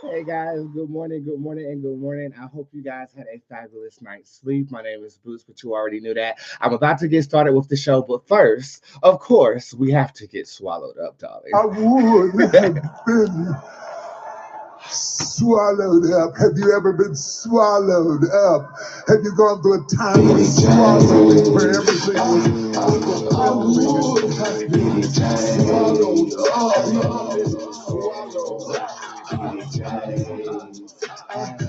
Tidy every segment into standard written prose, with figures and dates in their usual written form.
Hey guys, good morning, good morning, and good morning. I hope you guys had a fabulous night's sleep. My name is Boots, but you already knew that. I'm about to get started with the show, but first, of course, we have to get swallowed up, darling. I would have been swallowed up. Have you ever been swallowed up? Have you gone through a time of swallowing where everything was overwhelming and has been swallowed up? Have you ever been swallowed up? I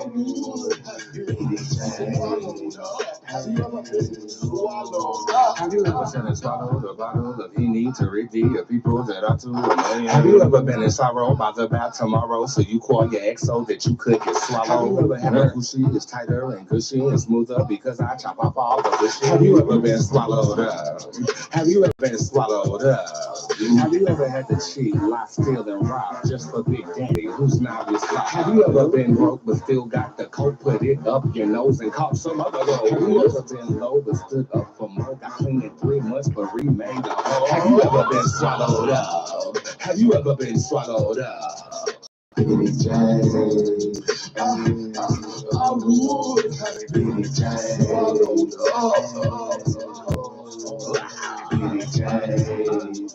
would have been swallowed up. Have you ever been swallowed up? Have you ever seen a swallow a bottle of Henny to redeem people that are too annoying? Have you ever been in sorrow about the bad tomorrow, so you call your ex so that you could get swallowed? Have you ever had a cushy is tighter and cushy and smoother because I chop off all the bushy? Have you ever been swallowed up? Have you ever been swallowed up? Have you ever had to cheat, lie, steal, and rob just for Big Daddy who's now your slot? Have you ever been broke but still got the coat, put it up your nose and caught some other load? Have you ever been low but stood up for more? Got clean in 3 months but remade the whole. Have you ever been swallowed up? Have you ever been swallowed up? Billy James, I would have been swallowed up. Billy James,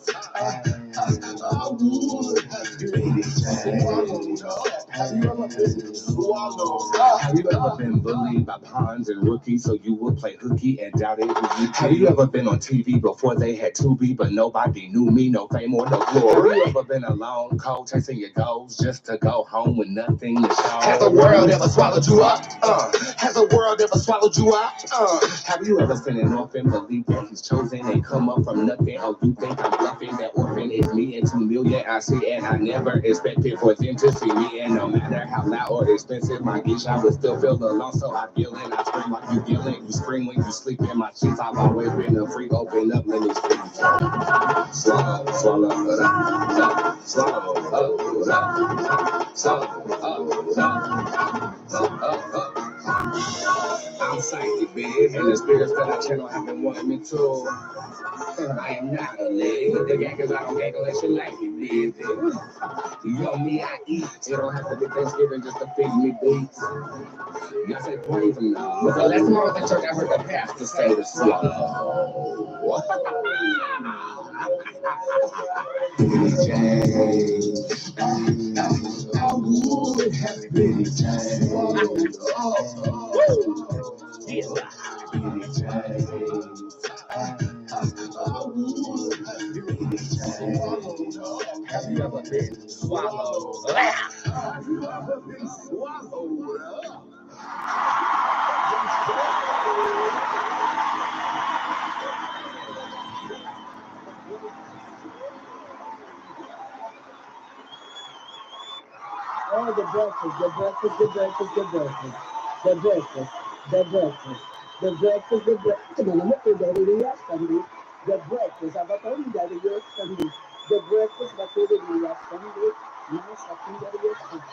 I would have been swallowed up. Have you ever been swallowed up? Have you ever been bullied by pawns and rookies so you would play hooky and doubted who you? Have you ever been on TV before they had Tubi but nobody knew me, no fame or no glory? Have you ever been alone, cold, chasing your goals just to go home with nothing to show? Has the world ever swallowed you up? Has the world ever swallowed you up? Have you ever seen an orphan believe that he's chosen and come up from nothing? Oh, you think I'm bluffing? That orphan is me and 2 million I see, and I never expected for them to see me. And no matter how loud or expensive my geesh, I would still feel alone. So I feel it, I scream like you feeling. You scream when you sleep in my sheets. I've always been a freak. Open up, let me speak. Swallow, swallow, swallow, swallow. I'm psychic, bitch, and the spirits that I channel have been wanting me to. I am not a lady. The gaggers, I don't gaggle that shit like you did. You know me, I eat. It don't have to be Thanksgiving just to feed me beats. Y'all say praise him now. But the last time I was at church, I heard the pastor say to swallow. DJ, I would have been swallowed up. Have you ever been swallowed? Have you ever been swallowed up? Oh, the breakfast, the breakfast, the breakfast, the breakfast, the breakfast, the breakfast, the breakfast, the breakfast. The breakfast, the breakfast, the breakfast,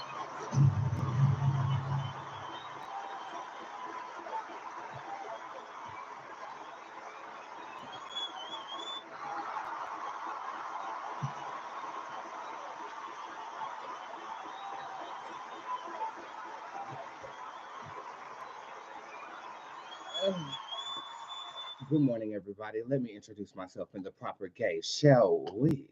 Good morning, everybody. Let me introduce myself in the proper gay, shall we?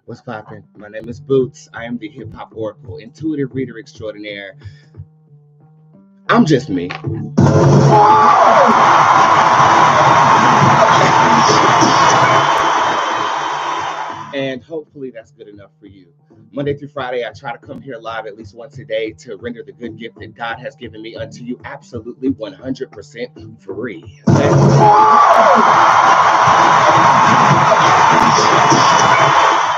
What's poppin'? My name is Boots. I am the hip hop oracle, intuitive reader extraordinaire. I'm just me. And hopefully that's good enough for you. Monday through Friday, I try to come here live at least once a day to render the good gift that God has given me unto you absolutely 100% free.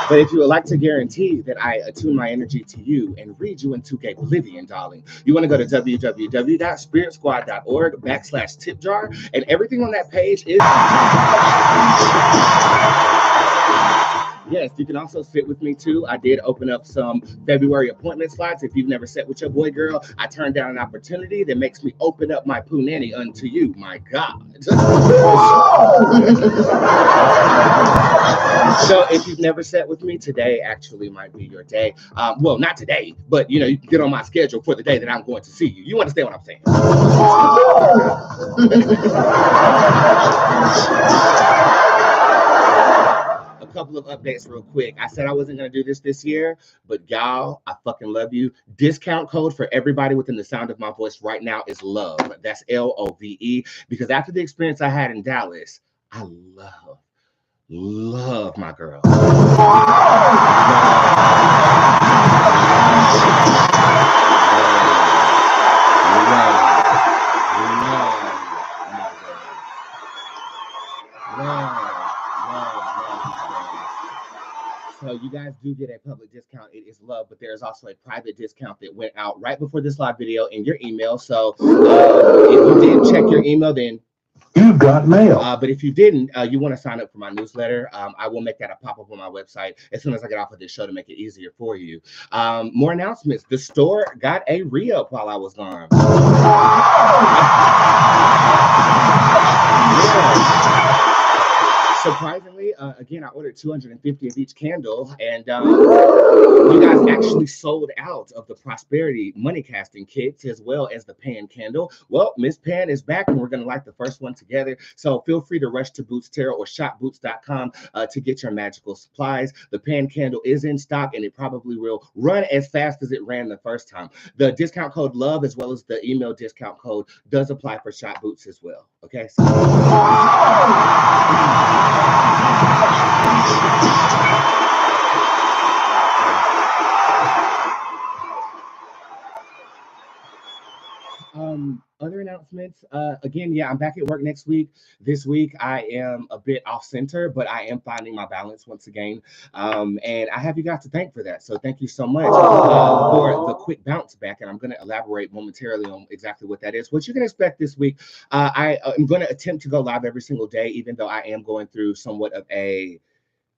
But if you would like to guarantee that I attune my energy to you and read you into gay oblivion, darling, you want to go to www.spiritsquad.org/tipjar, and everything on that page is... Yeah, Yes, you can also sit with me too. I did open up some February appointment slots. If you've never sat with your boy, girl, I turned down an opportunity that makes me open up my punani unto you. My God. So if you've never sat with me, today actually might be your day. Well, not today, but you can get on my schedule for the day that I'm going to see you. You understand what I'm saying? A couple of updates real quick. I said I wasn't going to do this year, but y'all, I fucking love you. Discount code for everybody within the sound of my voice right now is LOVE. That's LOVE. Because after the experience I had in Dallas, I love my girl. So you guys do get a public discount. It is love, but there is also a private discount that went out right before this live video in your email. So if you didn't check your email, then you've got mail. But if you didn't, you want to sign up for my newsletter. I will make that a pop-up on my website as soon as I get off of this show to make it easier for you. More announcements. The store got a re-up while I was gone. Surprisingly, again, I ordered 250 of each candle, and you guys actually sold out of the Prosperity Money Casting kits as well as the Pan candle. Well, Miss Pan is back, and we're going to light the first one together. So feel free to rush to Bootzé or shopboots.com to get your magical supplies. The Pan candle is in stock, and it probably will run as fast as it ran the first time. The discount code LOVE as well as the email discount code does apply for Shop Boots as well. Okay. So other announcements, again, yeah, I'm back at work next week. This week I am a bit off center, but I am finding my balance once again, and I have you guys to thank for that. So thank you so much for the quick bounce back, and I'm going to elaborate momentarily on exactly what that is. What you can expect this week, I am going to attempt to go live every single day, even though I am going through somewhat of a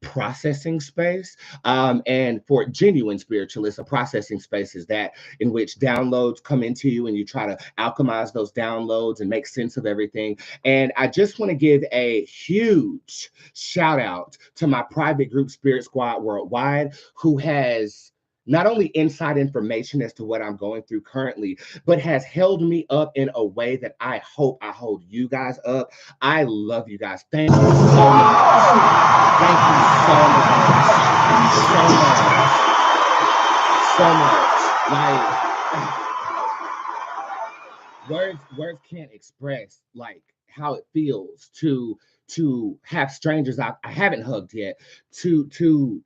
processing space, and for genuine spiritualists, a processing space is that in which downloads come into you and you try to alchemize those downloads and make sense of everything. And I just want to give a huge shout out to my private group Spirit Squad Worldwide, who has not only inside information as to what I'm going through currently, but has held me up in a way that I hope I hold you guys up. I love you guys. Thank you so much. Thank you so much. Like, words can't express like how it feels to have strangers I haven't hugged yet to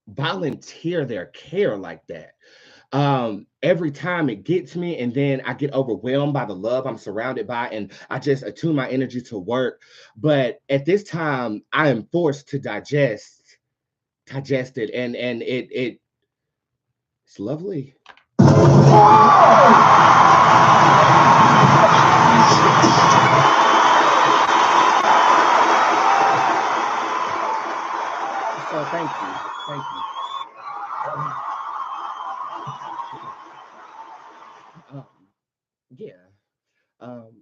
volunteer their care like that. Every time it gets me, and then I get overwhelmed by the love I'm surrounded by, and I just attune my energy to work. But at this time, I am forced to digest it, and it's lovely. So thank you.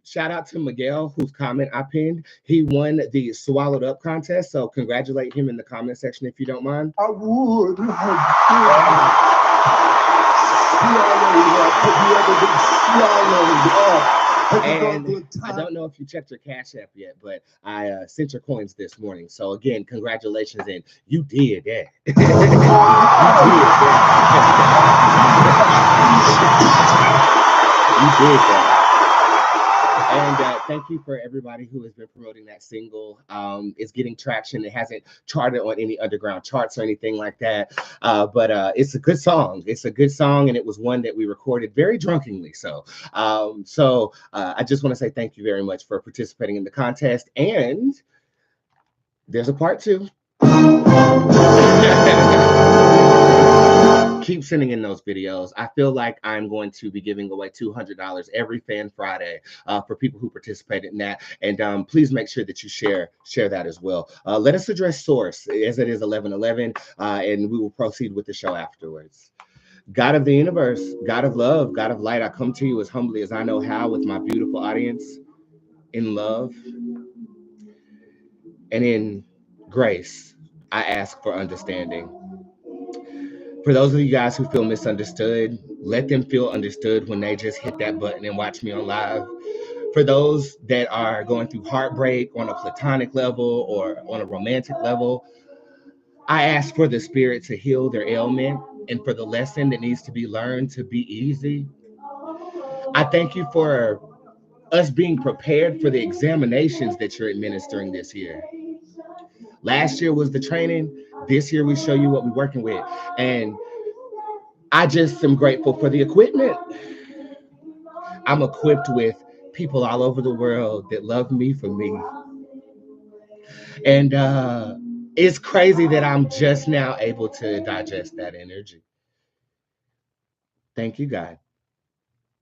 Shout out to Miguel, whose comment I pinned. He won the Swallowed Up contest, so congratulate him in the comment section if you don't mind. I would have swallowed up. And I don't know if you checked your Cash App yet, but I sent your coins this morning. So again, congratulations, and you did that. You did that. And thank you for everybody who has been promoting that single. It's getting traction. It hasn't charted on any underground charts or anything like that. But it's a good song. It's a good song, and it was one that we recorded very drunkenly. So I just want to say thank you very much for participating in the contest. And there's a part 2. keep sending in those videos. I feel like I'm going to be giving away $200 every Fan Friday for people who participated in that. And please make sure that you share that as well. Let us address source as it is 11:11, and we will proceed with the show afterwards. God of the universe, God of love, God of light, I come to you as humbly as I know how with my beautiful audience in love and in grace. I ask for understanding. For those of you guys who feel misunderstood, let them feel understood when they just hit that button and watch me on live. For those that are going through heartbreak on a platonic level or on a romantic level, I ask for the spirit to heal their ailment and for the lesson that needs to be learned to be easy. I thank you for us being prepared for the examinations that you're administering this year. Last year was the training. This year we show you what we're working with. And I just am grateful for the equipment. I'm equipped with people all over the world that love me for me. And it's crazy that I'm just now able to digest that energy. Thank you, God.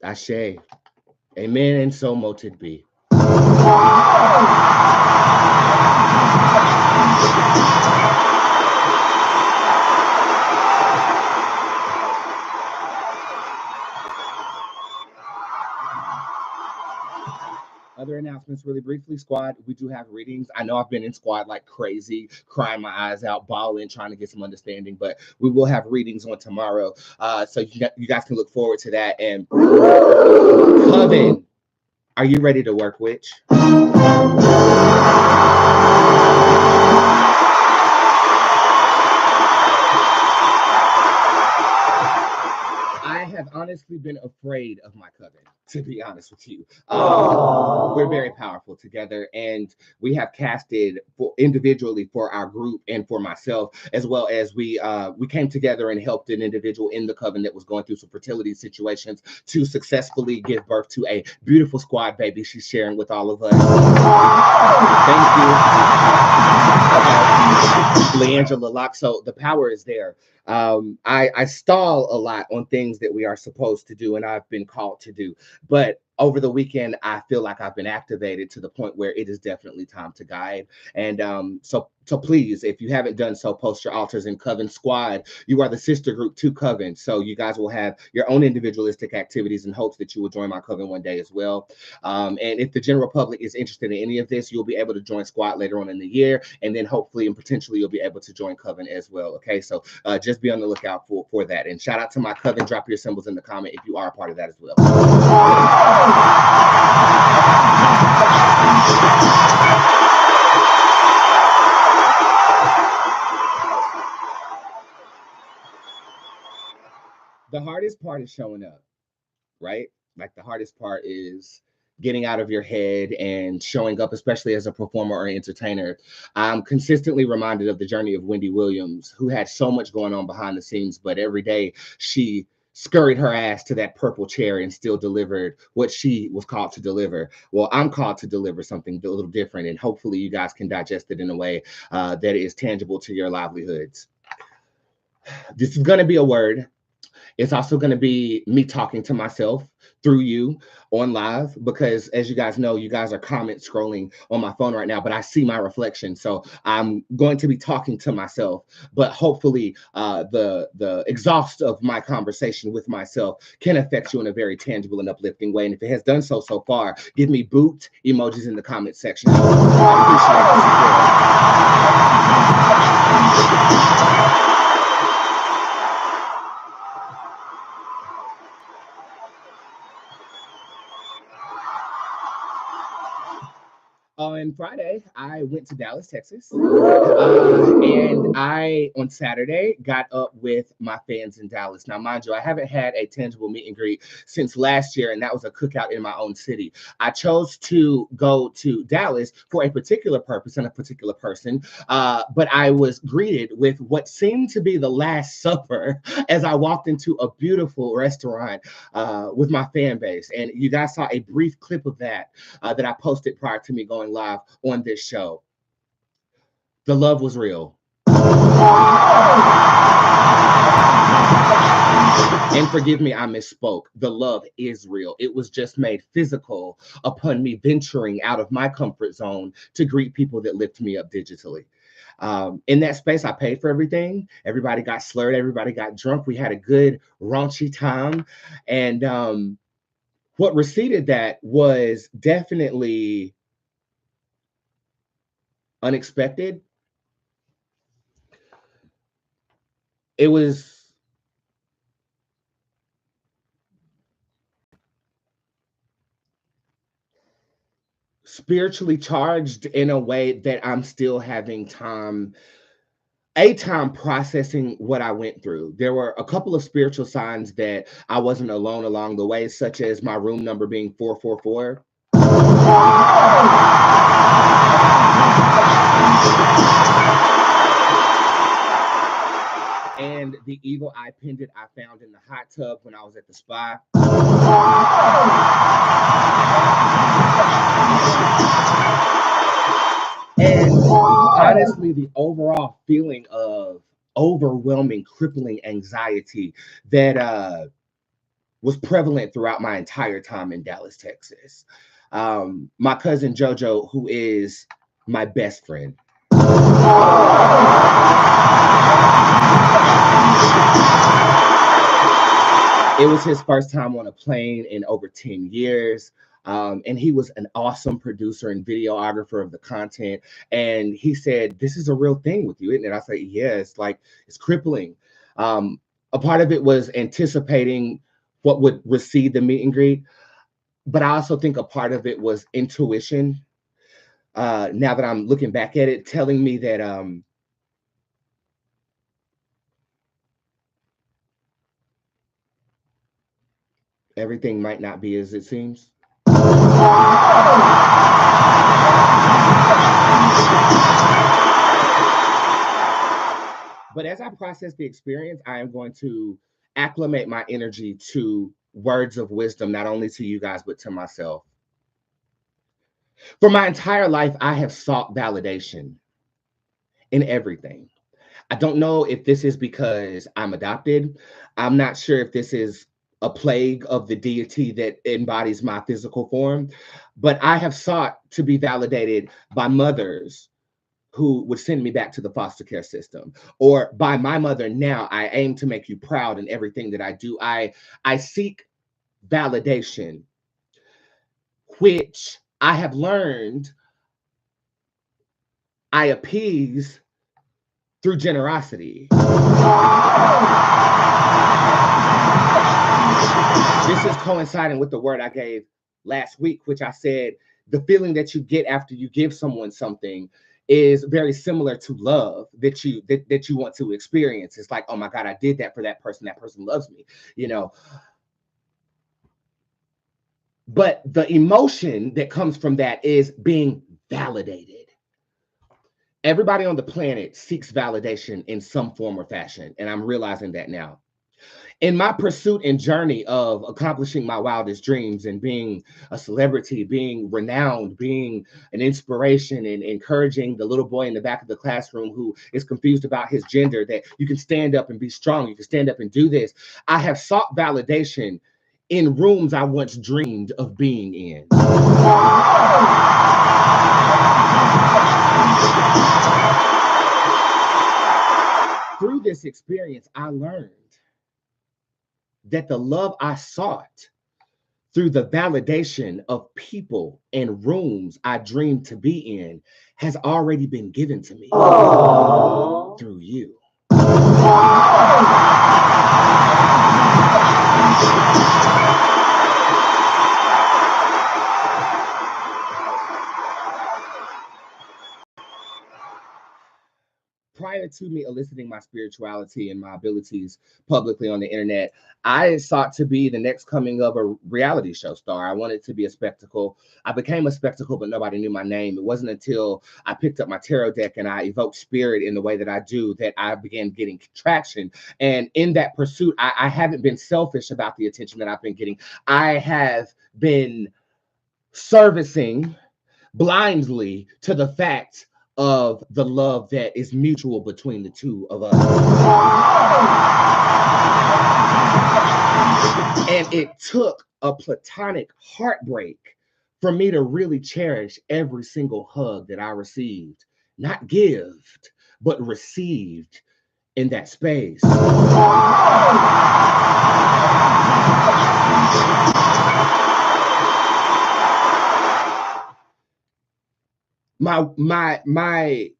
Ashe. Amen. And so mote it be. Other announcements really briefly. Squad, we do have readings. I know I've been in squad like crazy, crying my eyes out, bawling, trying to get some understanding, but we will have readings on tomorrow. So you guys can look forward to that. And Coven, are you ready to work, witch? I have honestly been afraid of my coven, to be honest with you. We're very powerful together, and we have casted for individually for our group and for myself, as well as we came together and helped an individual in the coven that was going through some fertility situations to successfully give birth to a beautiful squad baby she's sharing with all of us. Thank you. Leangela Locke. So the power is there. I stall a lot on things that we are supposed to do and I've been called to do. But over the weekend, I feel like I've been activated to the point where it is definitely time to guide. And so please, if you haven't done so, post your altars in Coven Squad. You are the sister group to Coven. So you guys will have your own individualistic activities in hopes that you will join my Coven one day as well. And if the general public is interested in any of this, you'll be able to join Squad later on in the year. And then hopefully and potentially you'll be able to join Coven as well. Okay, so just be on the lookout for that. And shout out to my Coven. Drop your symbols in the comment if you are a part of that as well. The hardest part is showing up, right? Like the hardest part is getting out of your head and showing up, especially as a performer or entertainer. I'm consistently reminded of the journey of Wendy Williams, who had so much going on behind the scenes, but every day she scurried her ass to that purple chair and still delivered what she was called to deliver. Well, I'm called to deliver something a little different, and hopefully you guys can digest it in a way that is tangible to your livelihoods. This is going to be a word. It's also going to be me talking to myself through you on live, because as you guys know, you guys are comment scrolling on my phone right now, but I see my reflection. So I'm going to be talking to myself, but hopefully the exhaust of my conversation with myself can affect you in a very tangible and uplifting way. And if it has done so far, give me boot emojis in the comment section. On Friday, I went to Dallas, Texas, and on Saturday, got up with my fans in Dallas. Now, mind you, I haven't had a tangible meet and greet since last year, and that was a cookout in my own city. I chose to go to Dallas for a particular purpose and a particular person, but I was greeted with what seemed to be the Last Supper as I walked into a beautiful restaurant with my fan base. And you guys saw a brief clip of that that I posted prior to me going live on this show. The love was real. And forgive me, I misspoke. The love is real. It was just made physical upon me venturing out of my comfort zone to greet people that lift me up digitally. In that space, I paid for everything. Everybody got slurred. Everybody got drunk. We had a good raunchy time. And what preceded that was definitely unexpected. It was spiritually charged in a way that I'm still having time processing what I went through. There were a couple of spiritual signs that I wasn't alone along the way, such as my room number being 444. And the evil eye pendant I found in the hot tub when I was at the spa. And honestly, the overall feeling of overwhelming, crippling anxiety that was prevalent throughout my entire time in Dallas, Texas. My cousin JoJo, who is my best friend, it was his first time on a plane in over 10 years. And he was an awesome producer and videographer of the content. And he said, "This is a real thing with you, isn't it?" I said, "Yeah, it's like, it's crippling." A part of it was anticipating what would receive the meet and greet. But I also think a part of it was intuition. Now that I'm looking back at it, telling me that everything might not be as it seems. But as I process the experience, I am going to acclimate my energy to words of wisdom, not only to you guys, but to myself. For my entire life, I have sought validation in everything. I don't know if this is because I'm adopted. I'm not sure if this is a plague of the deity that embodies my physical form, but I have sought to be validated by mothers who would send me back to the foster care system, or by my mother now. I aim to make you proud in everything that I do. I seek validation, which I have learned I appease through generosity. This is coinciding with the word I gave last week, which I said the feeling that you get after you give someone something is very similar to love that you want to experience. It's like, oh my God, I did that for that person. That person loves me, you know. But the emotion that comes from that is being validated. Everybody on the planet seeks validation in some form or fashion, and I'm realizing that now. In my pursuit and journey of accomplishing my wildest dreams and being a celebrity, being renowned, being an inspiration, and encouraging the little boy in the back of the classroom who is confused about his gender, that you can stand up and be strong, you can stand up and do this, I have sought validation in rooms I once dreamed of being in. Through this experience, I learned that the love I sought through the validation of people and rooms I dreamed to be in has already been given to me. Aww. Through you. Prior to me eliciting my spirituality and my abilities publicly on the internet, I sought to be the next coming of a reality show star. I wanted to be a spectacle. I became a spectacle, but nobody knew my name. It wasn't until I picked up my tarot deck and I evoked spirit in the way that I do that I began getting traction. And in that pursuit, I haven't been selfish about the attention that I've been getting. I have been servicing blindly to the fact of the love that is mutual between the two of us. And it took a platonic heartbreak for me to really cherish every single hug that I received, not gived, but received in that space. My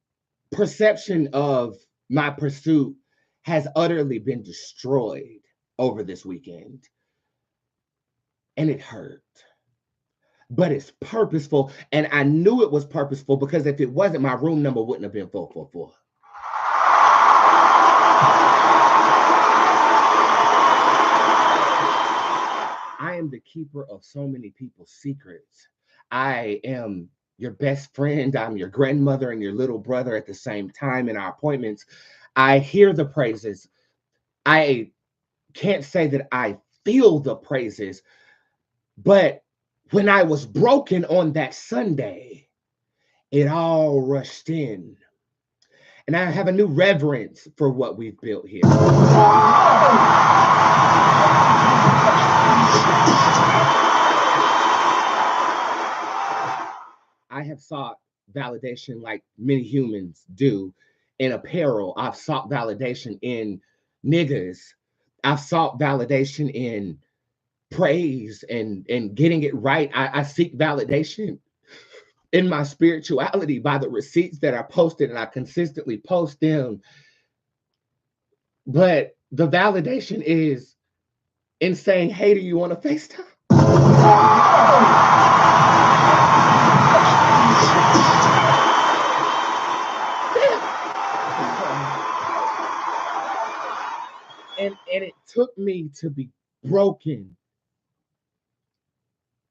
perception of my pursuit has utterly been destroyed over this weekend, and it hurt. But it's purposeful, and I knew it was purposeful because if it wasn't, my room number wouldn't have been 444. I am the keeper of so many people's secrets. I am your best friend. I'm your grandmother and your little brother at the same time in our appointments. I hear the praises. I can't say that I feel the praises, but when I was broken on that Sunday, it all rushed in. And I have a new reverence for what we've built here. I have sought validation like many humans do in apparel. I've sought validation in niggas. I've sought validation in praise and getting it right. I seek validation in my spirituality by the receipts that are posted, and I consistently post them. But the validation is in saying, hey, do you want to FaceTime? And it took me to be broken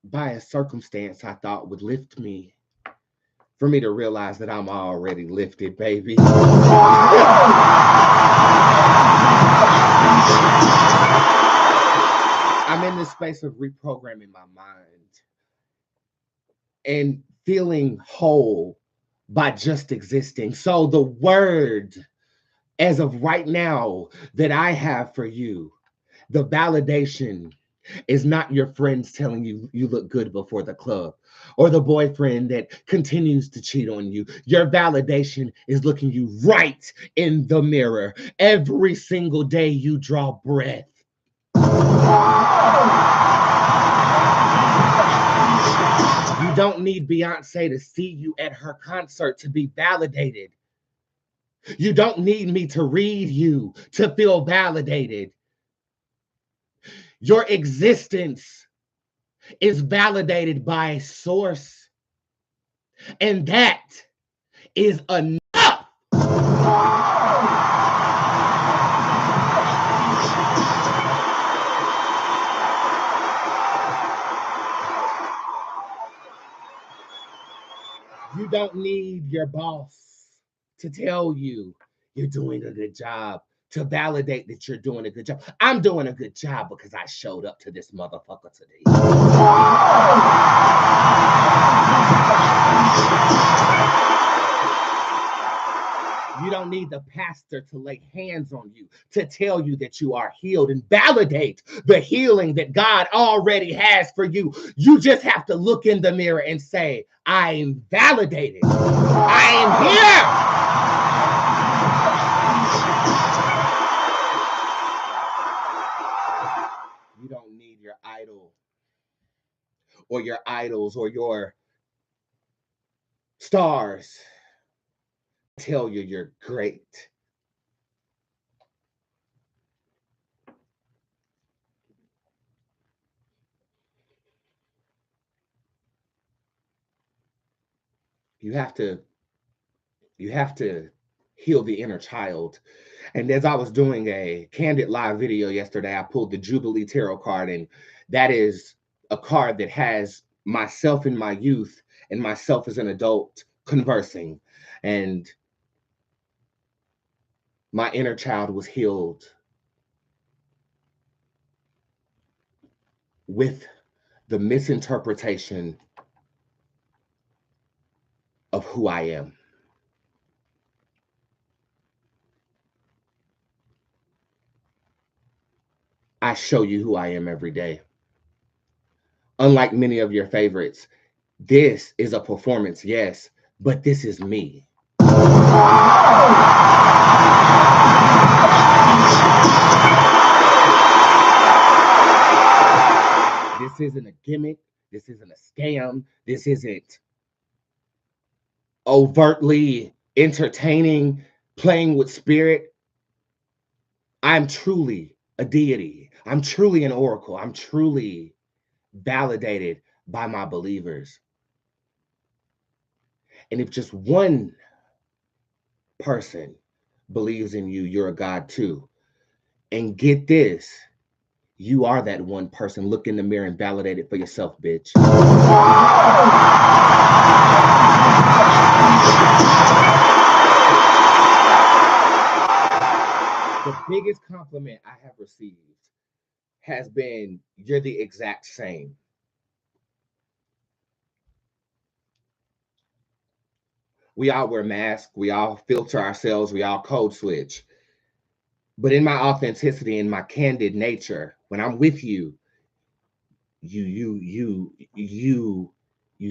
by a circumstance I thought would lift me for me to realize that I'm already lifted, baby. I'm in this space of reprogramming my mind and feeling whole by just existing. So the word as of right now that I have for you, the validation is not your friends telling you you look good before the club or the boyfriend that continues to cheat on you. Your validation is looking you right in the mirror every single day you draw breath. You don't need Beyonce to see you at her concert to be validated. You don't need me to read you to feel validated. Your existence is validated by a source, and that is enough. You don't need your boss to tell you you're doing a good job, to validate that you're doing a good job. I'm doing a good job because I showed up to this motherfucker today. You don't need the pastor to lay hands on you to tell you that you are healed and validate the healing that God already has for you. You just have to look in the mirror and say, I'm validated. I am here. You don't need your idol or your idols or your stars to tell you you're great. You have to heal the inner child. And as I was doing a candid live video yesterday, I pulled the Jubilee Tarot card, and that is a card that has myself in my youth and myself as an adult conversing. And my inner child was healed with the misinterpretation of who I am. I show you who I am every day. Unlike many of your favorites, this is a performance, yes, but this is me. This isn't a gimmick. This isn't a scam. This isn't overtly entertaining, playing with spirit. I'm truly a deity. I'm truly an oracle. I'm truly validated by my believers. And if just one person believes in you, you're a God too. And get this, you are that one person. Look in the mirror and validate it for yourself, bitch. The biggest compliment I have received has been, you're the exact same. We all wear masks, we all filter ourselves, we all code switch. But in my authenticity, in my candid nature, when I'm with you, you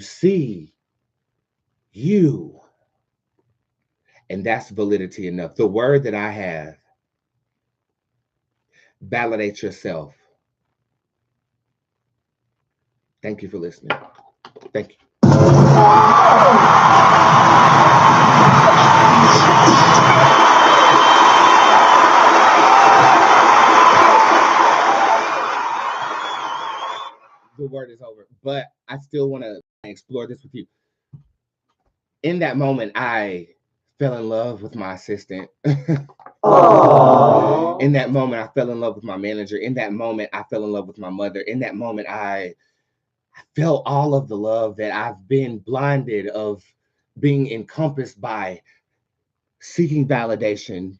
see you. And that's validity enough. The word that I have, validate yourself. Thank you for listening. Thank you. The word is over, but I still want to explore this with you. In that moment, I fell in love with my assistant. In that moment, I fell in love with my manager. In that moment, I fell in love with my mother. In that moment, I felt all of the love that I've been blinded of being encompassed by, seeking validation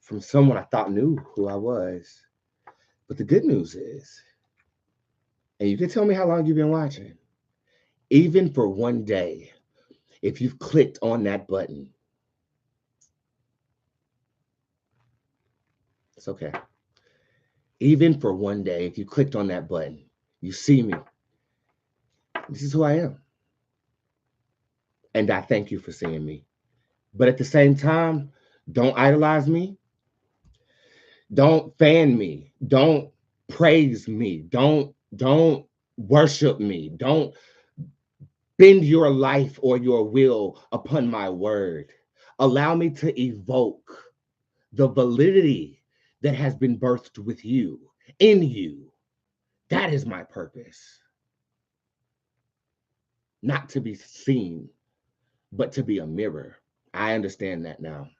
from someone I thought knew who I was. But the good news is, and you can tell me how long you've been watching, even for one day, if you've clicked on that button, it's okay. Even for one day, if you clicked on that button, you see me. This is who I am. And I thank you for seeing me. But at the same time, don't idolize me. Don't fan me. Don't praise me. Don't worship me. Don't bend your life or your will upon my word. Allow me to evoke the validity that has been birthed with you, in you. That is my purpose. Not to be seen, but to be a mirror. I understand that now.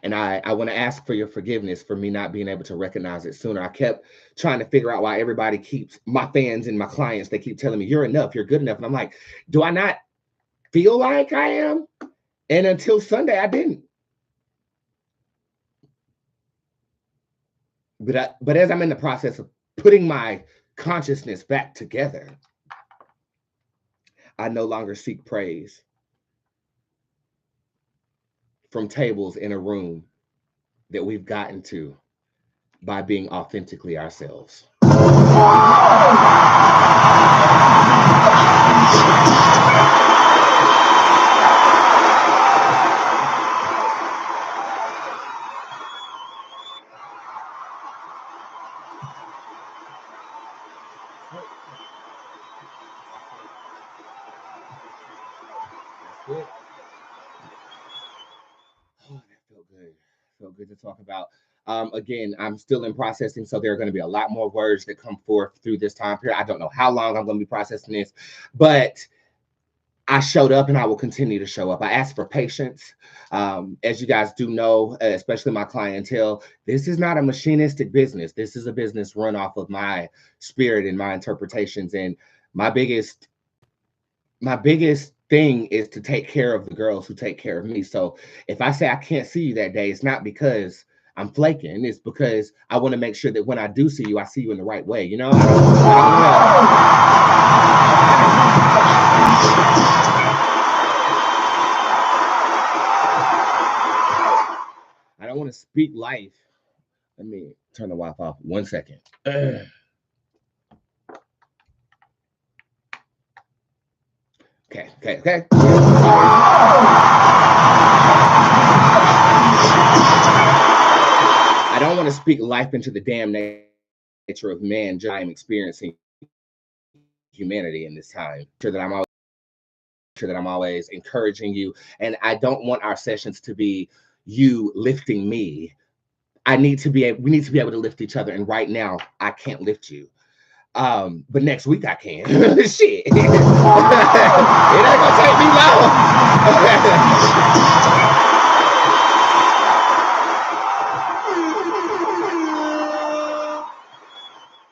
And I want to ask for your forgiveness for me not being able to recognize it sooner. I kept trying to figure out why everybody keeps, my fans and my clients, they keep telling me, you're enough, you're good enough. And I'm like, do I not feel like I am? And until Sunday, I didn't. But as I'm in the process of putting my consciousness back together, I no longer seek praise from tables in a room that we've gotten to by being authentically ourselves. Good. Oh, that felt good. Felt good to talk about. Again, I'm still in processing, so there are going to be a lot more words that come forth through this time period. I don't know how long I'm going to be processing this, but I showed up and I will continue to show up. I asked for patience. As you guys do know, especially my clientele, this is not a machinistic business. This is a business run off of my spirit and my interpretations. And my biggest thing is to take care of the girls who take care of me. So if I say I can't see you that day, it's not because I'm flaking. It's because I want to make sure that when I do see you, I see you in the right way. You know, I don't want to speak life Let me turn the Wi-Fi off 1 second. Okay. I don't want to speak life into the damn nature of man. Just I am experiencing humanity in this time. Sure that I'm always encouraging you, and I don't want our sessions to be you lifting me. We need to be able to lift each other, and right now I can't lift you. But next week I can. Shit. It ain't gonna take me long.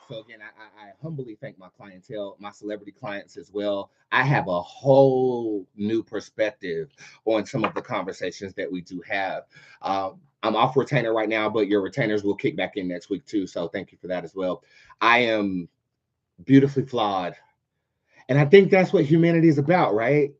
So again, I humbly thank my clientele, my celebrity clients as well. I have a whole new perspective on some of the conversations that we do have. I'm off retainer right now, but your retainers will kick back in next week too. So thank you for that as well. I am beautifully flawed. And I think that's what humanity is about, right?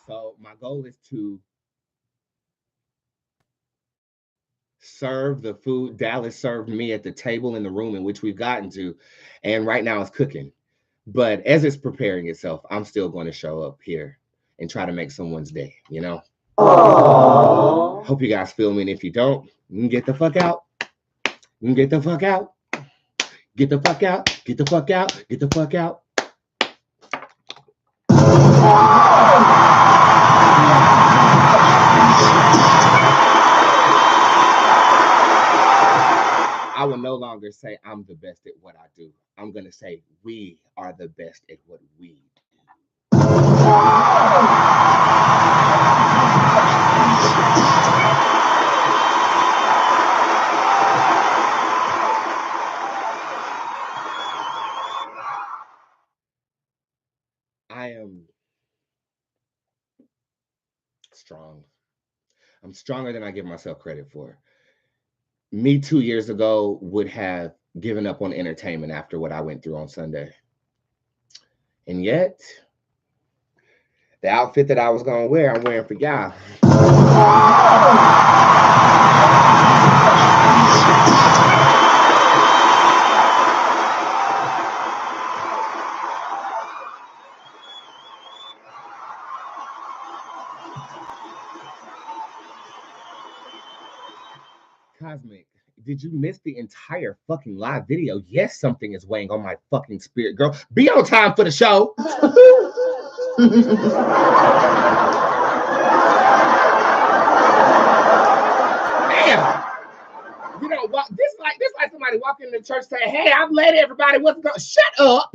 So my goal is to serve the food Dallas served me at the table in the room in which we've gotten to. And right now it's cooking. But as it's preparing itself, I'm still going to show up here and try to make someone's day, you know? Aww. Hope you guys feel me. And if you don't, you can get the fuck out. You can get the fuck out. Get the fuck out. Get the fuck out. Get the fuck out. I will no longer say I'm the best at what I do. I'm going to say we are the best at what we do. I am strong. I'm stronger than I give myself credit for. Me 2 years ago would have given up on entertainment after what I went through on Sunday. And yet, the outfit that I was going to wear, I'm wearing for y'all. Cosmic, did you miss the entire fucking live video? Yes, something is weighing on my fucking spirit, girl. Be on time for the show. Damn. You know what? This like somebody walking in the church saying, "Hey, I've led everybody. What's going?" Shut up.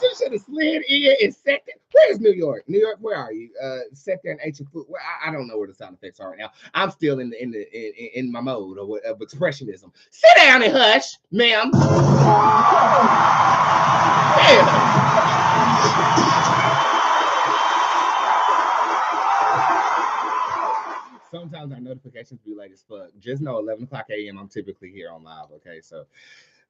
You should have slid in and sat there. Where's New York? New York, where are you? Sat there and ate your food. Well, I don't know where the sound effects are right now. I'm still in my mode of expressionism. Sit down and hush, ma'am. Sometimes our notifications be late as fuck. Just know 11 o'clock a.m. I'm typically here on live. Okay, so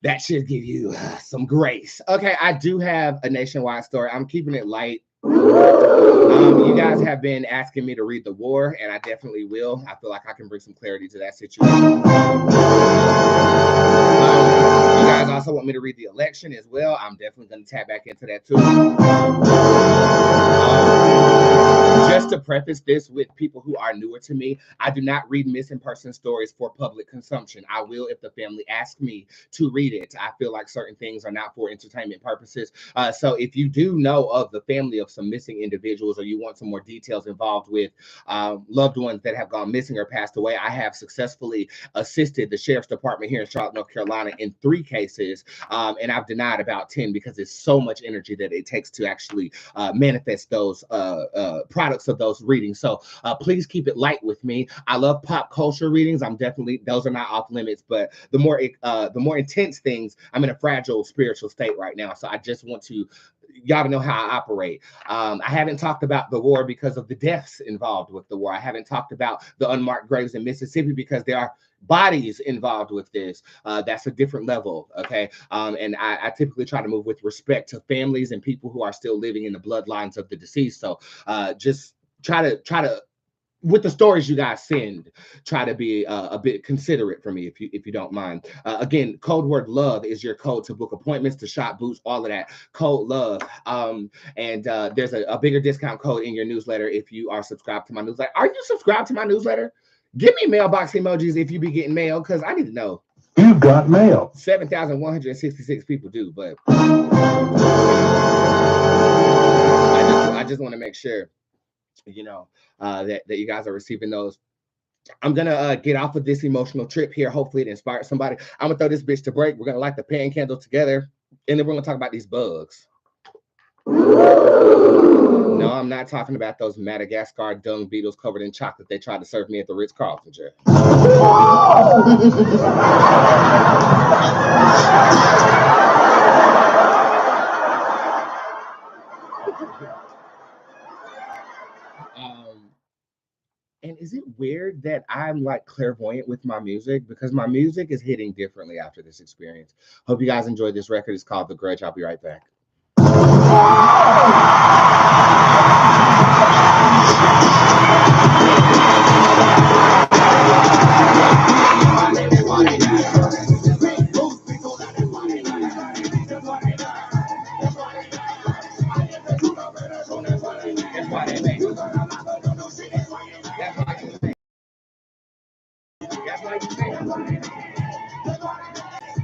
that should give you some grace. Okay, I do have a nationwide story. I'm keeping it light. You guys have been asking me to read the war, and I definitely will. I feel like I can bring some clarity to that situation. You guys also want me to read the election as well. I'm definitely going to tap back into that too. Just to preface this with people who are newer to me, I do not read missing person stories for public consumption. I will if the family asks me to read it. I feel like certain things are not for entertainment purposes. So if you do know of the family of some missing individuals, or you want some more details involved with loved ones that have gone missing or passed away, I have successfully assisted the sheriff's department here in Charlotte, North Carolina in 3 cases. And I've denied about 10 because it's so much energy that it takes to actually manifest those products of those readings. So please keep it light with me. I love pop culture readings. Those are not off limits, but the more intense things, I'm in a fragile spiritual state right now. So I just want to y'all know how I operate. I haven't talked about the war because of the deaths involved with the war. I haven't talked about the unmarked graves in Mississippi because there are bodies involved with this. That's a different level, okay? And I typically try to move with respect to families and people who are still living in the bloodlines of the deceased. So just try to with the stories you guys send, try to be a bit considerate for me if you don't mind. Again, code word love is your code to book appointments, to shop boots, all of that. Code love. And there's a bigger discount code in your newsletter if you are subscribed to my newsletter. Are you subscribed to my newsletter? Give me mailbox emojis if you be getting mail, because I need to know. You got mail. 7,166 people do, but I just want to make sure, that you guys are receiving those. I'm gonna get off of this emotional trip here. Hopefully it inspires somebody. I'm gonna throw this bitch to break. We're gonna light the pan candle together, and then we're gonna talk about these bugs. No, I'm not talking about those Madagascar dung beetles covered in chocolate they tried to serve me at the Ritz-Carlton, Jeff. And is it weird that I'm like clairvoyant with my music? Because my music is hitting differently after this experience. Hope you guys enjoyed this record. It's called The Grudge. I'll be right back.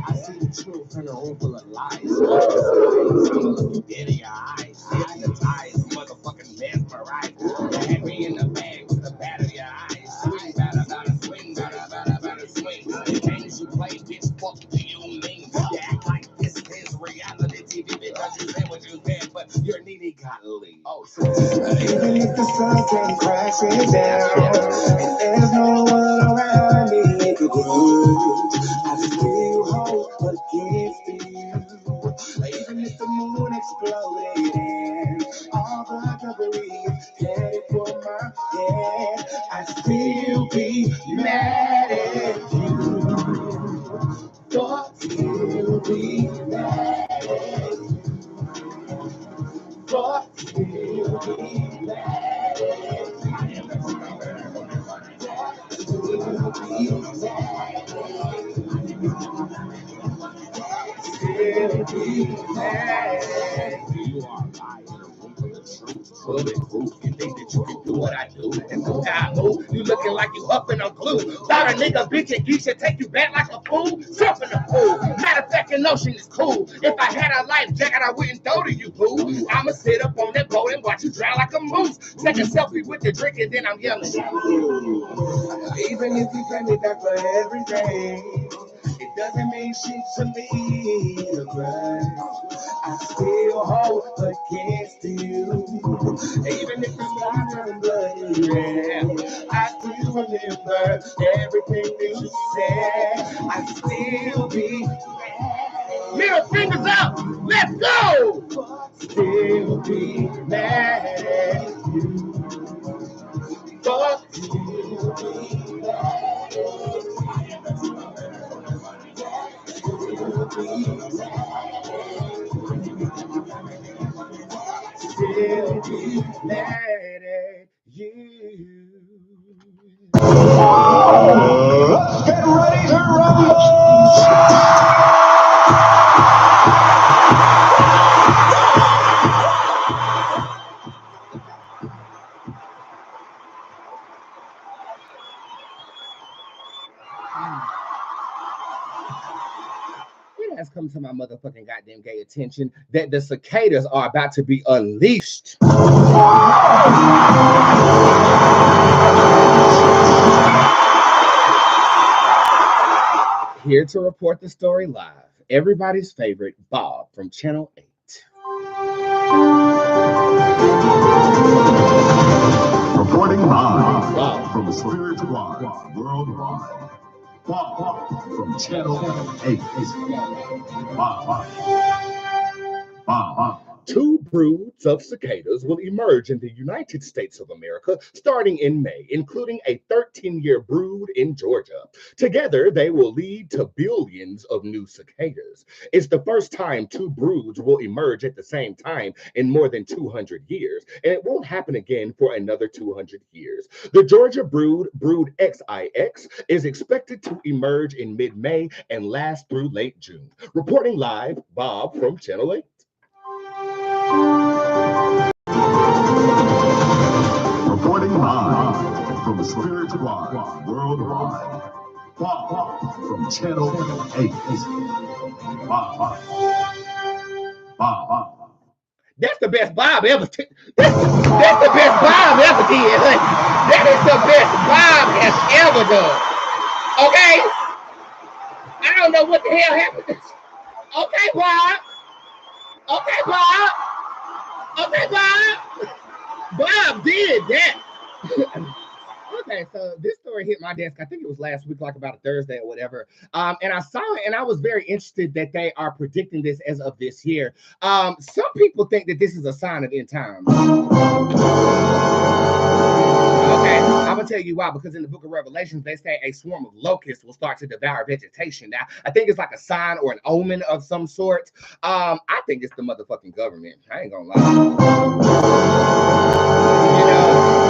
I see the truth in a room full of lies. I'm gonna look you dead in your eyes. Hypnotized, motherfucking mesmerized. You had me in the bag with the bat of your eyes. Swing, batter, batter, swing, batter, batter, batter, swing. The games you play, bitch, fuck do you mean? You act like this is reality TV because you said what you said, but you're needy, gotta leave. Oh, so Even if the sun came crashing down and there's no one around me to groove, I still hope against you. Even if the moon exploded and all the debris headed for my head, I still be mad at you. Thought still be mad at you. Thought still be mad at you. you are lying in a room full of truth. Full of proof. You think that you can do what I do? And do how I move. You looking like you up in a glue. Thought a nigga bitch and geek should take you back like a fool. Jump in the pool. Matter of fact, your notion is cool. If I had a life jacket, I wouldn't throw to you, boo. I'ma sit up on that boat and watch you drown like a moose. Take a selfie with the drink and then I'm yelling. Even if you pay me back for everything, it doesn't mean shit to me. The grudge I still hold against you. Even if it's not bloody red, I still remember everything that you said. I still be Middle fingers up. Let's go. still be mad at you. But still be mad at you. Still be mad at you. Let's get ready to rumble! It has come to my motherfucking goddamn gay attention that the cicadas are about to be unleashed. Here to report the story live, everybody's favorite Bob from Channel 8. Reporting live from the Spirit Squad worldwide. Bob from Channel 8. Bob. 2 broods of cicadas will emerge in the United States of America starting in May, including a 13-year brood in Georgia. Together, they will lead to billions of new cicadas. It's the first time 2 broods will emerge at the same time in more than 200 years, and it won't happen again for another 200 years. The Georgia brood XIX, is expected to emerge in mid-May and last through late June. Reporting live, Bob from Channel 8. Reporting live from the Spirit Squad worldwide. Bob from Channel 8. Bob. That's the best Bob ever. That's the best Bob ever did. That is the best Bob has ever done. Okay? I don't know what the hell happened. Okay, Bob. Okay, Bob. Okay, Bob. Bob did that. Okay, so this story hit my desk. I think it was last week, like about a Thursday or whatever. And I saw it, and I was very interested that they are predicting this as of this year. Some people think that this is a sign of end times. Okay, I'm gonna tell you why. Because in the Book of Revelations, they say a swarm of locusts will start to devour vegetation. Now, I think it's like a sign or an omen of some sort. I think it's the motherfucking government. I ain't gonna lie.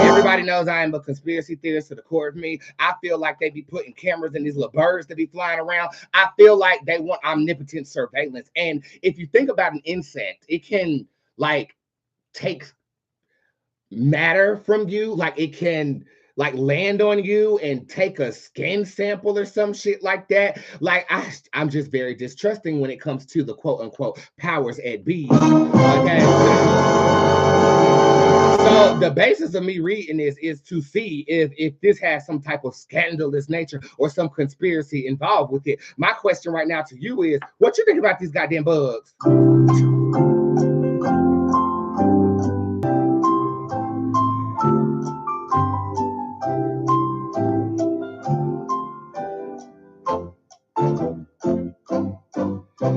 Everybody knows I am a conspiracy theorist to the core of me. I feel like they be putting cameras in these little birds that be flying around. I feel like they want omnipotent surveillance. And if you think about an insect, it can like take matter from you, like it can like land on you and take a skin sample or some shit like that. Like I'm just very distrusting when it comes to the quote unquote powers at be. Okay. So the basis of me reading this is to see if this has some type of scandalous nature or some conspiracy involved with it. My question right now to you is, what you think about these goddamn bugs?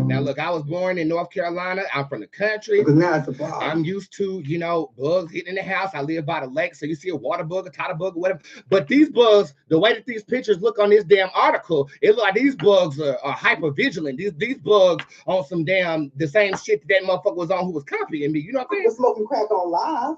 Now, look, I was born in North Carolina. I'm from the country. But now it's a bar. I'm used to, bugs hitting in the house. I live by the lake, so you see a water bug, a tidal bug, or whatever. But these bugs, the way that these pictures look on this damn article, it look like these bugs are hyper vigilant. These bugs on some damn the same shit that motherfucker was on who was copying me. You know what I'm saying? Smoking crack on live.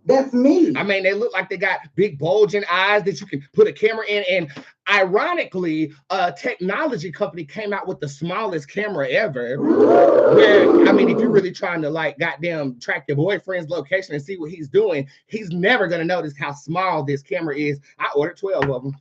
That's me. I mean, they look like they got big bulging eyes that you can put a camera in. And ironically, a technology company came out with the smallest camera ever. Where, I mean, if you're really trying to like goddamn track your boyfriend's location and see what he's doing, he's never gonna notice how small this camera is. I ordered 12 of them.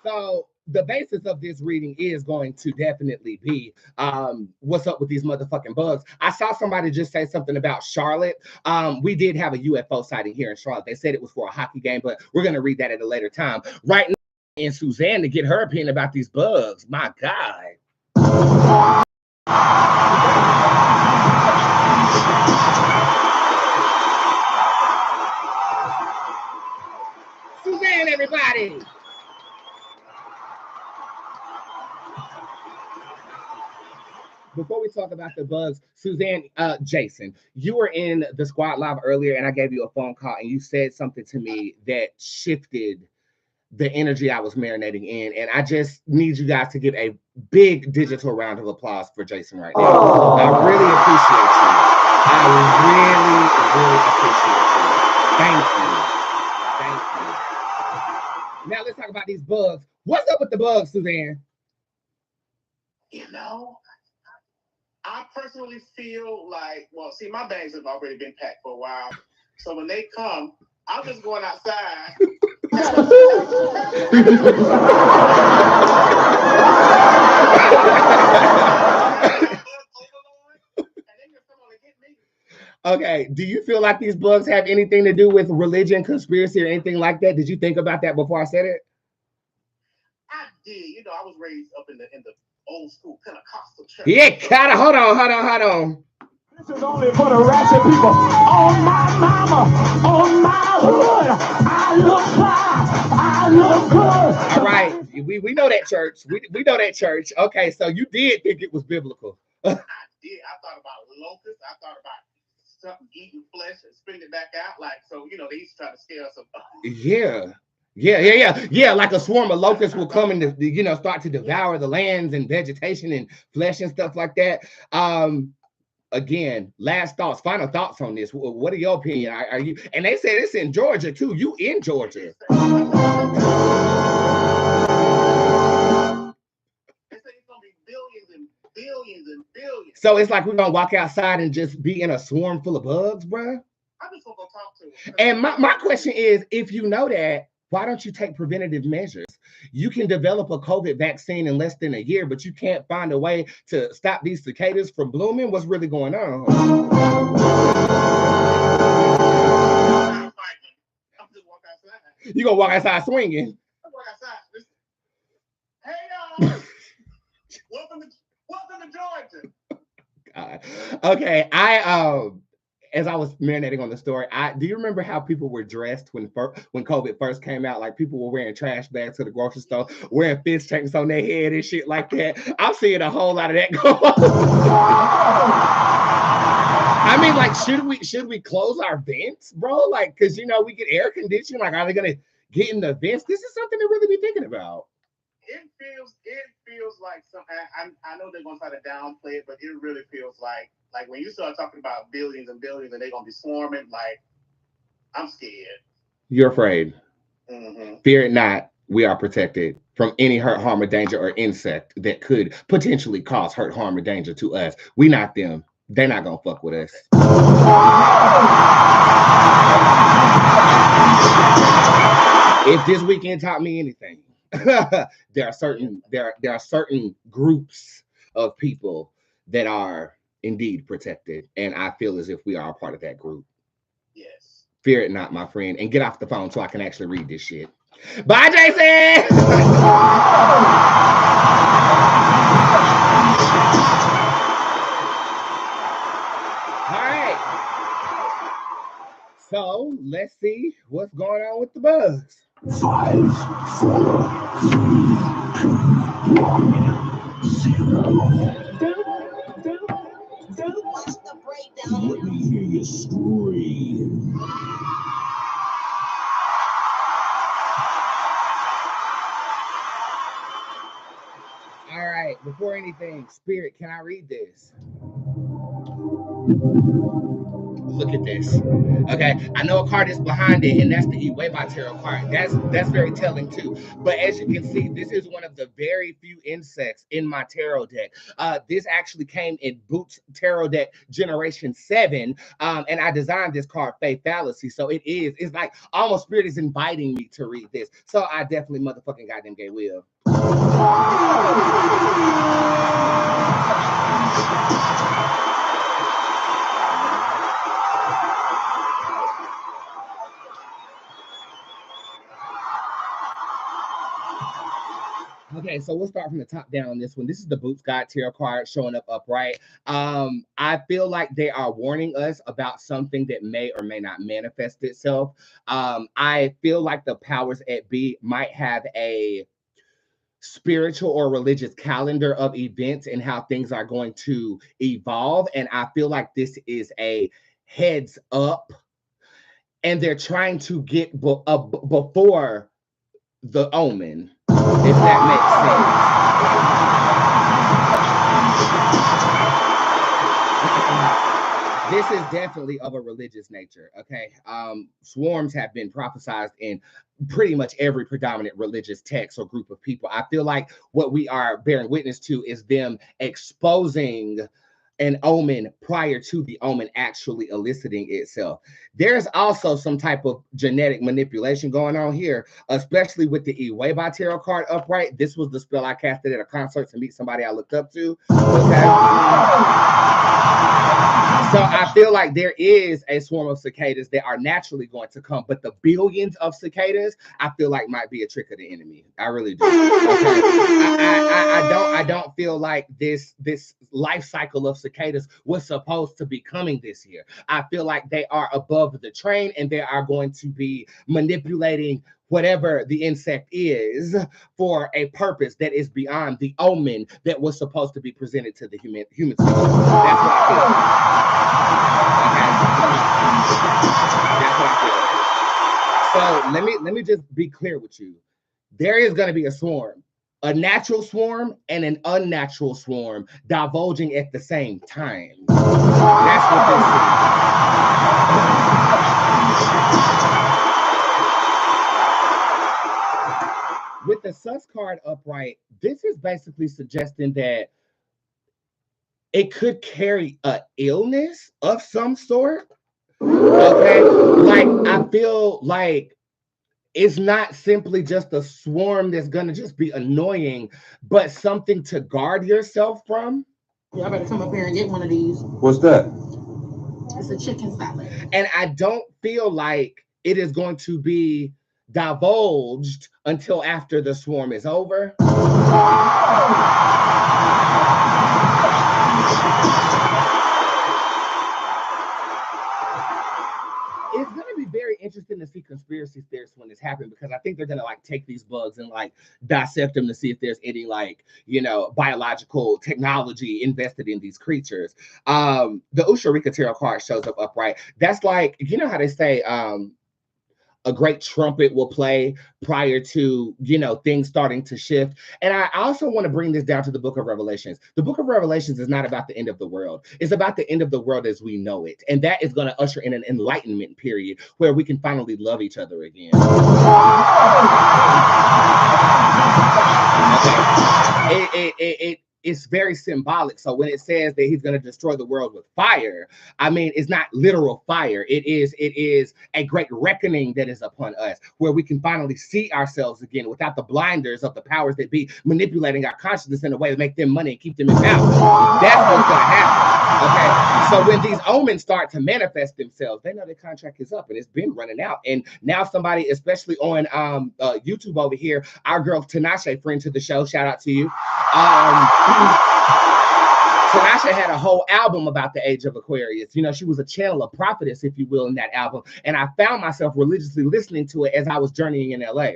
So the basis of this reading is going to definitely be what's up with these motherfucking bugs. I saw somebody just say something about Charlotte. We did have a UFO sighting here in Charlotte. They said it was for a hockey game, but we're going to read that at a later time. Right now, and Suzanne to get her opinion about these bugs. My God. Suzanne, everybody. Before we talk about the bugs, Suzanne, Jason, you were in the squad live earlier and I gave you a phone call and you said something to me that shifted the energy I was marinating in. And I just need you guys to give a big digital round of applause for Jason right now. Oh. I really appreciate you. I really appreciate you. Thank you. Now let's talk about these bugs. What's up with the bugs, Suzanne? I personally feel like, well, see, my bags have already been packed for a while. So when they come, I'm just going outside. Okay, do you feel like these bugs have anything to do with religion, conspiracy, or anything like that? Did you think about that before I said it? I did. I was raised up in the old school Pentecostal church. Yeah, hold on. This is only for the ratchet people. On my mama, on my hood, I look fly, I look good. All right, we know that church. We know that church. Okay, so you did think it was biblical. I did. I thought about locusts. I thought about something eating flesh and spitting it back out. Like, so, you know, they used to try to scare us about. Yeah. Like a swarm of locusts will come and start to devour the lands and vegetation and flesh and stuff like that. Again, last thoughts, final thoughts on this. What are your opinion? Are you? And they said it's in Georgia too. You in Georgia? They say it's gonna be billions and billions and billions. So it's like we're gonna walk outside and just be in a swarm full of bugs, bruh. I'm just gonna go talk to them. And my question is, if you know that, why don't you take preventative measures? You can develop a COVID vaccine in less than a year, but you can't find a way to stop these cicadas from blooming. What's really going on? I'm just walk outside. You gonna walk outside swinging? I walk outside. Hey y'all! welcome to Georgia. God. Okay, as I was marinating on the story, do you remember how people were dressed when COVID first came out? Like people were wearing trash bags to the grocery store, wearing fish tanks on their head and shit like that. I'm seeing a whole lot of that go on. I mean, like, should we close our vents, bro? Like, because we get air conditioning. Like, are they gonna get in the vents? This is something to really be thinking about. It feels like I know they're gonna try to downplay it, but it really feels like when you start talking about billions and billions and they're gonna be swarming, like I'm scared. You're afraid. Mm-hmm. Fear it not. We are protected from any hurt, harm, or danger or insect that could potentially cause hurt, harm, or danger to us. We not them. They're not gonna fuck with us. If this weekend taught me anything, there are certain groups of people that are indeed protected, and I feel as if we are a part of that group. Yes. Fear it not, my friend, and get off the phone so I can actually read this shit. Bye, Jason. All right. So let's see what's going on with the bugs. 5, 4, 3, 2, 1, 0. What's the breakdown? Let me hear you scream. All right, before anything, Spirit, can I read this? Look at this. Okay, I know a card is behind it, and that's the Iweba Tarot card. That's very telling too. But as you can see, this is one of the very few insects in my tarot deck. This actually came in Bootzé Tarot Deck Generation 7, and I designed this card, Faith Fallacy. So it's like almost Spirit is inviting me to read this. So I definitely motherfucking goddamn gay will. Okay, so we'll start from the top down on this one. This is the Bootzé God Tarot card showing up upright. I feel like they are warning us about something that may or may not manifest itself. I feel like the powers at be might have a spiritual or religious calendar of events and how things are going to evolve. And I feel like this is a heads up, and they're trying to get before the omen, if that makes sense. This is definitely of a religious nature, okay? Swarms have been prophesized in pretty much every predominant religious text or group of people. I feel like what we are bearing witness to is them exposing an omen prior to the omen actually eliciting itself. There's also some type of genetic manipulation going on here, especially with the Iweba Tarot card upright. This was the spell I casted at a concert to meet somebody I looked up to. Okay. So I feel like there is a swarm of cicadas that are naturally going to come, but the billions of cicadas, I feel like might be a trick of the enemy. I really do. Okay. I don't feel like this life cycle of cicadas was supposed to be coming this year. I feel like they are above the train and they are going to be manipulating whatever the insect is for a purpose that is beyond the omen that was supposed to be presented to the human species. That's what I feel. Okay. That's what I feel. So let me just be clear with you. There is going to be a swarm, a natural swarm and an unnatural swarm divulging at the same time. That's what this is. With the sus card upright, this is basically suggesting that it could carry a illness of some sort. Okay, like I feel like it's not simply just a swarm that's gonna just be annoying, but something to guard yourself from. Y'all better come up here and get one of these. What's that? It's a chicken salad. And I don't feel like it is going to be divulged until after the swarm is over. It's going to be very interesting to see conspiracy theorists when this happens, because I think they're going to like take these bugs and like dissect them to see if there's any like, you know, biological technology invested in these creatures. The Usharika tarot card shows up upright. That's like, you know how they say a great trumpet will play prior to, you know, things starting to shift. And I also want to bring this down to the book of Revelations. The book of Revelations is not about the end of the world. It's about the end of the world as we know it. And that is going to usher in an enlightenment period where we can finally love each other again. Okay. It's very symbolic. So when it says that he's going to destroy the world with fire, I mean, it's not literal fire. It is a great reckoning that is upon us, where we can finally see ourselves again without the blinders of the powers that be manipulating our consciousness in a way to make them money and keep them in power. That's what's going to happen. Okay, so when these omens start to manifest themselves, they know their contract is up and it's been running out. And now somebody, especially on YouTube over here, our girl Tinashe, friend to the show, shout out to you. Tinashe had a whole album about the age of Aquarius. You know, she was a channel, a prophetess, if you will, in that album. And I found myself religiously listening to it as I was journeying in LA.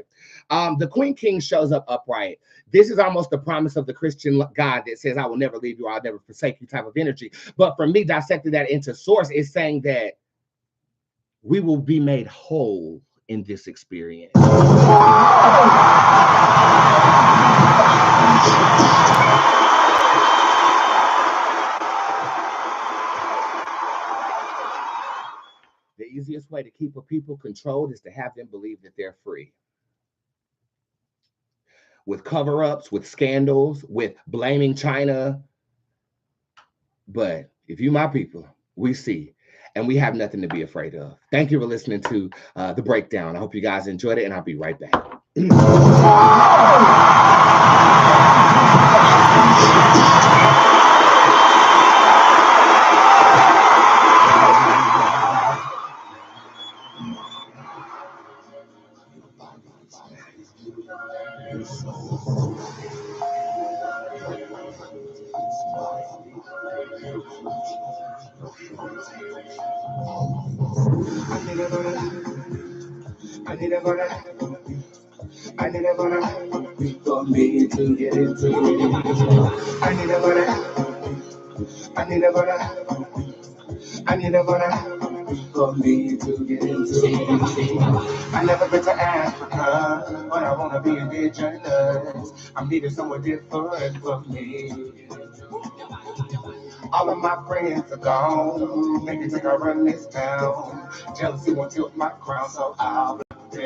The Queen King shows up upright. This is almost the promise of the Christian God that says, I will never leave you, I'll never forsake you type of energy. But for me, dissecting that into source is saying that we will be made whole in this experience. The easiest way to keep a people controlled is to have them believe that they're free. With cover-ups, with scandals, with blaming China. But if you my people, we see, and we have nothing to be afraid of. Thank you for listening to The Breakdown. I hope you guys enjoyed it, and I'll be right back. I need a for me to get into. I need a for me to get into. I never been to Africa, but I wanna be indigenous. I'm needing somewhere different for me. All of my friends are gone. Maybe think I run this town. Jealousy won't tilt my crown, so I'll I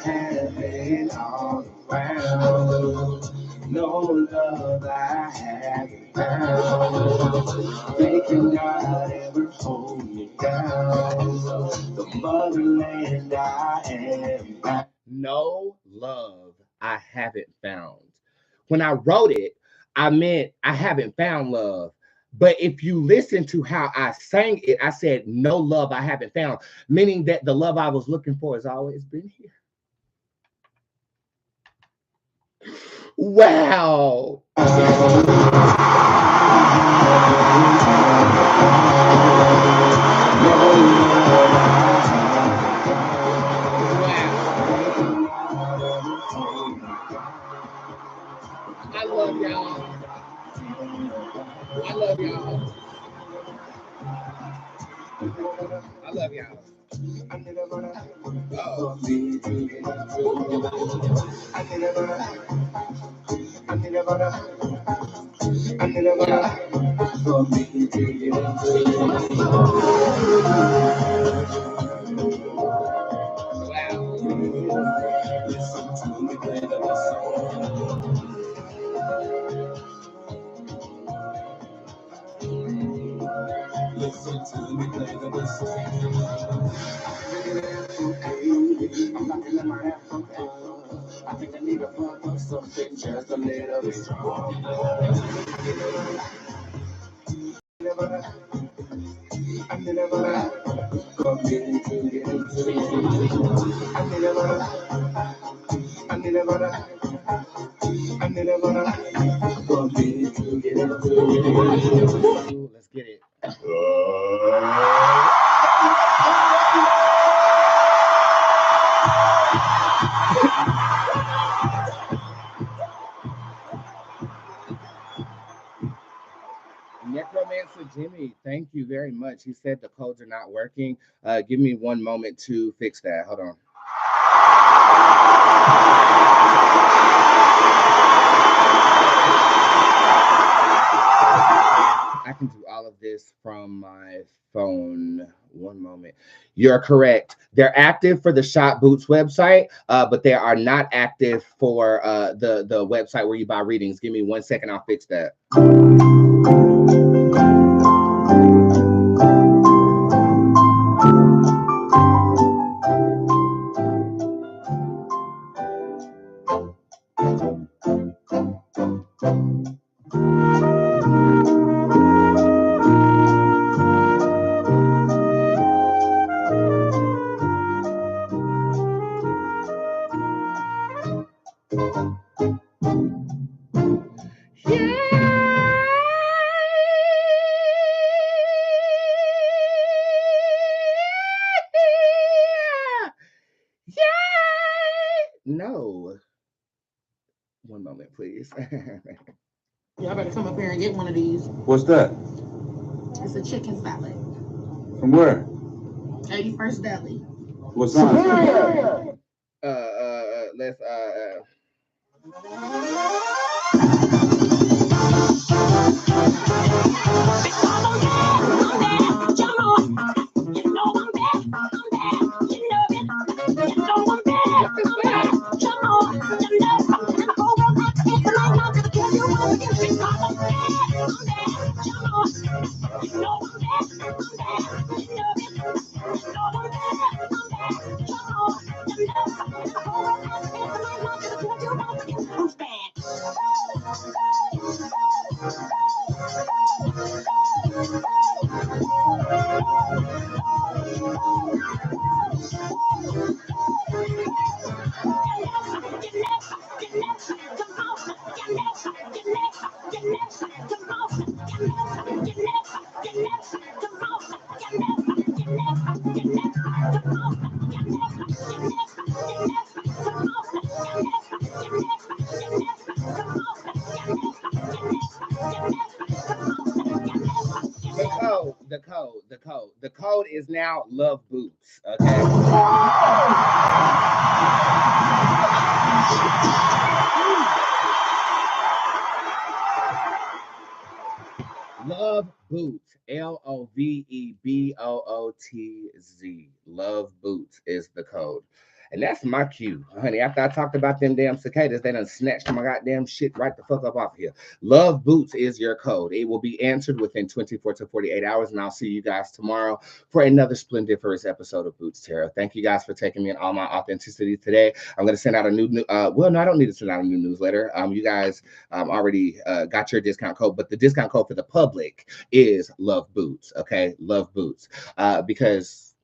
have been all around. No love I haven't found. They cannot ever hold me down. The motherland I am bound. No love I haven't found. When I wrote it, I meant I haven't found love. But if you listen to how I sang it, I said, no love I haven't found, meaning that the love I was looking for has always been here. Wow. I love y'all. I love y'all. I love y'all. Listen to me play the whistle. I'm knocking at my anthem. I think I need a bump of something just a little bit strong. Let's get it. Necromancer Jimmy, thank you very much. He said the codes are not working. Give me one moment to fix that. Hold on. I can do all of this from my phone. One moment. You're correct. They're active for the Shop Boots website, but they are not active for the website where you buy readings. Give me 1 second. I'll fix that. No. One moment, please. Y'all better come up here and get one of these. What's that? It's a chicken salad. From where? 81st Deli. What's on it? Let's the code is now Love Boots. Okay. Love Boots. LOVEBOOTZ. Love Boots is the code. And that's my cue, honey. After I talked about them damn cicadas, they done snatched my goddamn shit right the fuck up off here. Love Boots is your code. It will be answered within 24 to 48 hours, and I'll see you guys tomorrow for another splendiferous episode of Boots Tarot. Thank you guys for taking me in all my authenticity today. I'm going to send out a new well, no, I don't need to send out a new newsletter. You guys already got your discount code, but the discount code for the public is Love Boots. Okay, Love Boots, because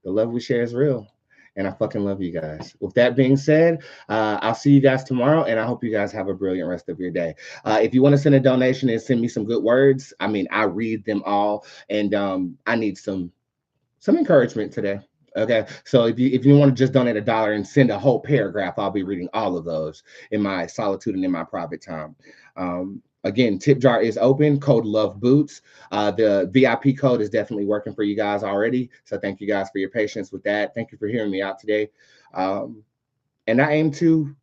the love we share is real. And I fucking love you guys. With that being said, I'll see you guys tomorrow, and I hope you guys have a brilliant rest of your day. If you want to send a donation and send me some good words, I mean, I read them all, and I need some encouragement today. Okay, so if you want to just donate $1 and send a whole paragraph, I'll be reading all of those in my solitude and in my private time. Again, tip jar is open. Code Love Boots. The VIP code is definitely working for you guys already. So thank you guys for your patience with that. Thank you for hearing me out today. And I aim to